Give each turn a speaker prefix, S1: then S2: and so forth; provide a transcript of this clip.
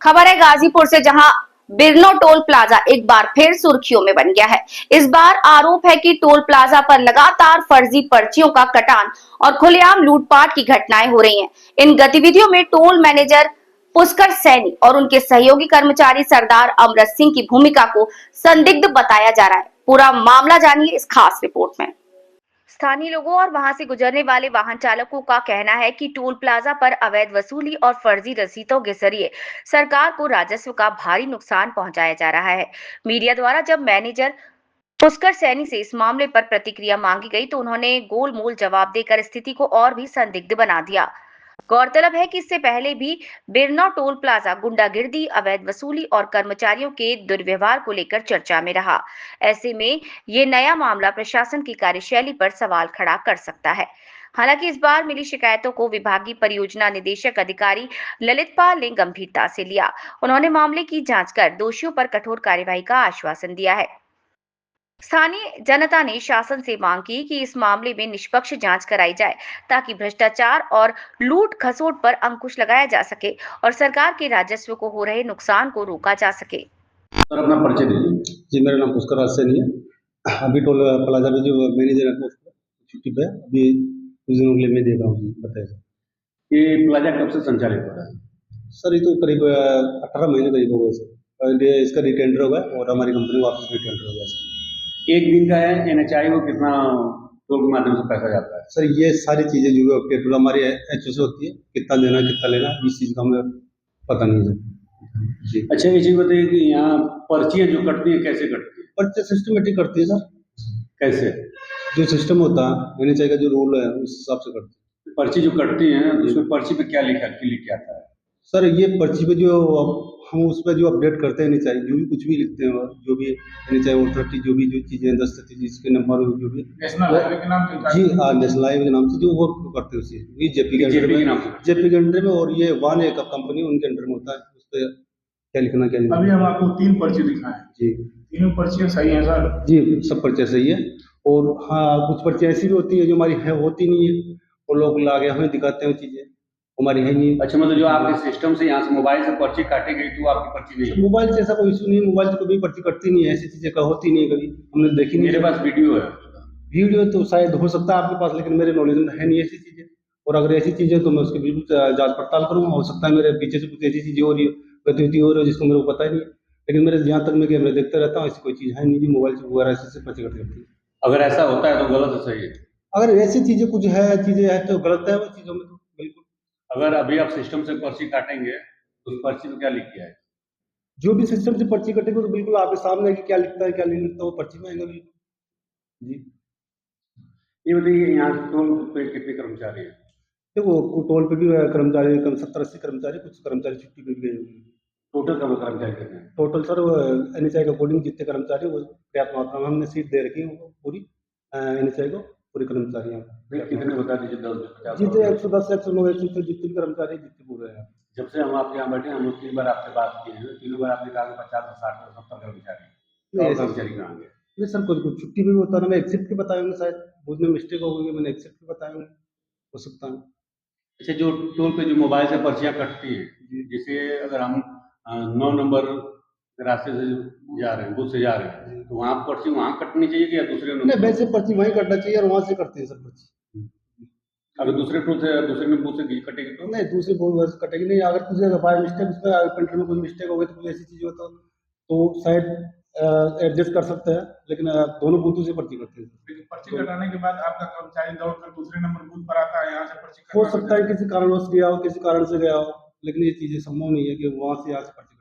S1: खबर है गाजीपुर से, जहां बिरनो टोल प्लाजा एक बार फिर सुर्खियों में बन गया है। इस बार आरोप है कि टोल प्लाजा पर लगातार फर्जी पर्चियों का कटान और खुलेआम लूटपाट की घटनाएं हो रही हैं। इन गतिविधियों में टोल मैनेजर पुष्कर सैनी और उनके सहयोगी कर्मचारी सरदार अमृत सिंह की भूमिका को संदिग्ध बताया जा रहा है। पूरा मामला जानिए इस खास रिपोर्ट में। स्थानीय लोगों और वहां से गुजरने वाले वाहन चालकों का कहना है कि टोल प्लाजा पर अवैध वसूली और फर्जी रसीदों के जरिए सरकार को राजस्व का भारी नुकसान पहुंचाया जा रहा है। मीडिया द्वारा जब मैनेजर पुष्कर सैनी से इस मामले पर प्रतिक्रिया मांगी गई तो उन्होंने गोलमोल जवाब देकर स्थिति को और भी संदिग्ध बना दिया। गौरतलब है कि इससे पहले भी बिरनौ टोल प्लाजा गुंडागिर्दी, अवैध वसूली और कर्मचारियों के दुर्व्यवहार को लेकर चर्चा में रहा। ऐसे में ये नया मामला प्रशासन की कार्यशैली पर सवाल खड़ा कर सकता है। हालांकि इस बार मिली शिकायतों को विभागीय परियोजना निदेशक अधिकारी ललित पाल ने गंभीरता से लिया। उन्होंने मामले की जांच कर दोषियों पर कठोर कार्यवाही का आश्वासन दिया है। स्थानीय जनता ने शासन से मांग की कि इस मामले में निष्पक्ष जांच कराई जाए ताकि भ्रष्टाचार और लूट खसोट पर अंकुश लगाया जा सके और सरकार के राजस्व को हो रहे नुकसान को रोका जा सके।
S2: सर अपना परिचय दीजिए।
S3: जी, मेरा नाम पुष्कर सैनी है। अभी टोल प्लाजा में जो मैनेजर है पोस्ट छुट्टी पे, अभी कुछ दिनों के लिए मैं देख रहा हूँ। बताइए सर।
S2: ये प्लाजा कब से संचालित हो रहा है?
S3: सर ये तो करीब 18 महीने करीब हो गए सर। और ये इसका रिटेंडर हो गया और हमारी कंपनी वापस रिटेंडर हो गया सर।
S2: एक दिन का है NHI को कितना टोल के माध्यम से पैसा जाता है?
S3: सर ये सारी चीज़ें जो पेट्रोल हमारी HO से होती है, कितना देना कितना लेना, इस चीज़ का हमें पता नहीं सर।
S2: जी अच्छा, ये चीज़ बताइए कि यहाँ पर्चियाँ जो कटती है कैसे कटती है?
S3: पर्चे सिस्टमेटिक करती है सर।
S2: कैसे?
S3: जो सिस्टम होता है NHI का जो रूल है उस हिसाब से करती है।
S2: पर्ची जो कटती है उसमें पर्ची पे क्या लिख के आता है?
S3: सर ये पर्ची पे जो हम उस पर जो अपडेट करते हैं NHI, जो भी कुछ भी लिखते हैं, जो भी NHI अथॉरिटी जो भी जो चीज़ें दस्तावेज जिसके नंबर जो भी
S2: नेशनल हाईवे के नाम से?
S3: जी हाँ, नेशनल हाईवे के नाम से जो वो करते हैं उसी ये जेपी के अंडर में और ये वन एक कंपनी उनके अंडर में होता है। उस पर क्या लिखना क्या नहीं।
S2: अभी हम आपको 3 पर्ची दिखाएं
S3: जी,
S2: तीनों पर्चियाँ सही हैं सर?
S3: जी सब पर्चे सही है। और हाँ, कुछ पर्चे ऐसी भी होती है जो हमारी है होती नहीं है और लोग लाके हमें दिखाते हैं वो चीज़ें हमारी है नहीं।
S2: अच्छा, मतलब जो आपके सिस्टम से यहाँ से मोबाइल से पर्ची काटी गई तो आपकी पर्ची नहीं है?
S3: मोबाइल से ऐसा कोई इशू नहीं है, मोबाइल से कभी पर्ची कटती नहीं है, ऐसी चीजें का होती नहीं है, कभी हमने देखी नहीं।
S2: मेरे पास वीडियो है।
S3: वीडियो तो शायद हो सकता है आपके पास, लेकिन मेरे नॉलेज में है नहीं ऐसी चीजें। और अगर ऐसी चीजें तो मैं उसकी बिल्कुल जांच पड़ताल करूंगा। हो सकता है मेरे पीछे से कुछ ऐसी चीजें हो रही है, गतिविधि हो रही है जिसको मेरे को पता ही नहीं है। लेकिन मेरे जहाँ तक मैं कैमरे देखते रहता हूँ ऐसी कोई चीज है नहीं जी, मोबाइल से वगैरह ऐसे पर्ची कट जाती है।
S2: अगर ऐसा होता है तो गलत है सही है?
S3: अगर ऐसी चीजें कुछ है चीजें है तो गलत है वो चीजों में तो बिल्कुल।
S2: अगर अभी आप सिस्टम से पर्ची काटेंगे तो उस पर्ची में क्या लिख के आएगा?
S3: जो भी सिस्टम से पर्ची कटेगी तो बिल्कुल आपके सामने है कि क्या लिखता है क्या नहीं लिखता, वो पर्ची में आएगा बिल्कुल जी।
S2: ये बताइए यहाँ टोल पे कितने कर्मचारी हैं?
S3: देखो टोल पे भी कर्मचारी कम 70-80 कर्मचारी, कुछ कर्मचारी छुट्टी पे भी गए हुए हैं।
S2: टोटल कर्मचारी कितने हैं?
S3: टोटल सर NHI के अकॉर्डिंग जितने कर्मचारी वो पर्याप्त मात्रा में हमने सीट दे रखी है उनको पूरी NHI को पूरे कर्मचारी हैं।
S2: कितने बता दीजिए? 10
S3: जितने 110 109 100 जितने भी कर्मचारी जितने पूरे हैं।
S2: जब से हम आपके यहाँ बैठे हम लोग 3 बार आपसे बात किए हैं, तीनों बार आपने कहा कि 50 60 70 कर्मचारी।
S3: नहीं
S2: और कर्मचारी कहाँ गए?
S3: नहीं सर, कुछ कुछ छुट्टी पे भी होता है ना, मैं एक्सेप्ट के बताए होंगे शायद, मुझ में मिस्टेक हो गई, मैंने एक्सेप्ट के बताए होंगे, हो सकता है।
S2: अच्छा, जो टोल पे जो मोबाइल से पर्चियाँ कटती हैं, जैसे अगर हम 9 नंबर रास्ते से जा रहे हैं, बूथ से जा रहे हैं, तो वहाँ पर्ची वहाँ कटनी चाहिए कि या दूसरे
S3: नहीं,
S2: नंबर?
S3: वैसे पर्ची वहीं कटना चाहिए और वहाँ से करते हैं सर पर्ची।
S2: अगर दूसरे टोल से दूसरे में बूथ से कटेगी तो?
S3: नहीं, दूसरी बस कटेगी नहीं। अगर कुछ बाय मिस्टेक उसमें कंट्री में कोई मिस्टेक हो गई तो कोई ऐसी चीज होता तो शायद एडजस्ट कर सकते हैं, लेकिन दोनों बूथों से पर्ची करते हैं।
S4: लेकिन पर्ची कटाने के बाद आपका कर्मचारी दौड़ कर दूसरे नंबर बूथ पर आता है, यहाँ से पर्ची
S3: हो सकता है किसी कारणवश गया हो, किसी कारण से गया हो, लेकिन ये चीजें संभव नहीं है कि वहां से यहाँ से पर्ची